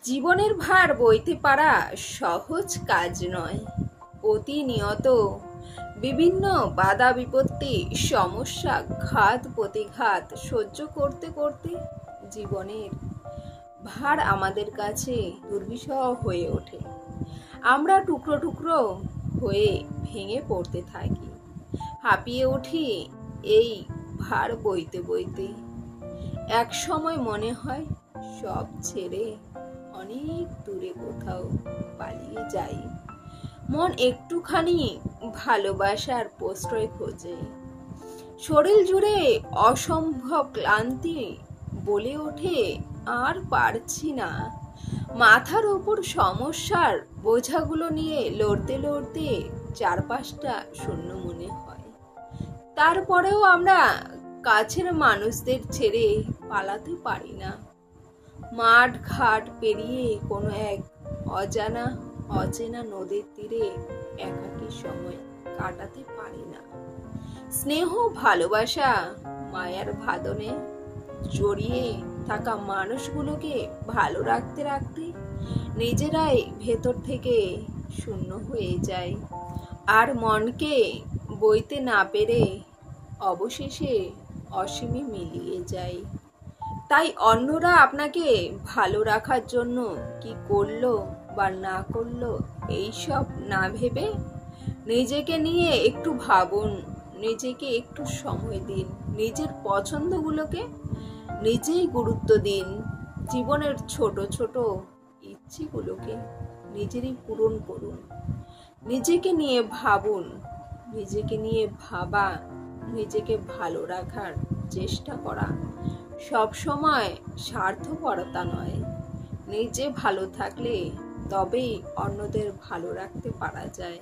জীবনের ভার বইতে পারা সহজ কাজ নয়। প্রতিনিয়ত বিভিন্ন বাধা বিপত্তি, সমস্যা, ঘাত প্রতিঘাত সহ্য করতে করতে জীবনের ভার আমাদের কাছে দুর্বিষহ হয়ে ওঠে। আমরা টুকরো টুকরো হয়ে ভেঙে পড়তে থাকি, হাঁপিয়ে উঠি এই ভার বইতে বইতে। এক সময় মনে হয় সব ছেড়ে অনেক দূরে কোথাও পালিয়ে যাই। মন একটুখানি ভালোবাসার প্রশ্রয় খোঁজে। শরীর জুড়ে অসম্ভব ক্লান্তি বলে ওঠে, আর পারছি না। মাথার উপর সমস্যার বোঝাগুলো নিয়ে লড়তে লড়তে চারপাশটা শূন্য মনে হয়। তারপরেও আমরা কাছের মানুষদের ছেড়ে পালাতে পারি না। মাঠ ঘাট পেরিয়ে কোনো এক অজানা অচেনা নদীর তীরে একাকী সময় কাটাতে পারি না। স্নেহ, ভালোবাসা, মায়ার বাঁধনে জড়িয়ে থাকা মানুষগুলোকে ভালো রাখতে রাখতে নিজেরাই ভেতর থেকে শূন্য হয়ে যায়, আর মনকে বইতে না পেরে অবশেষে অসীমে মিলিয়ে যায়। তাই অন্যরা আপনাকে ভালো রাখার জন্য কি করলো বা না করলো এইসব না ভেবে নিজেকে নিয়ে একটু ভাবুন, নিজেকে একটু সময় দিন, নিজের পছন্দগুলোকে নিজেই গুরুত্ব দিন। জীবনের ছোট ছোট ইচ্ছেগুলোকে নিজেরই পূরণ করুন। নিজেকে নিয়ে ভাবুন, নিজেকে নিয়ে ভাবা, নিজেকে ভালো রাখার চেষ্টা করা সব সময় স্বার্থপরতা নয়। নিজে ভালো থাকলে তবেই অন্যদের ভালো রাখতে পারা যায়।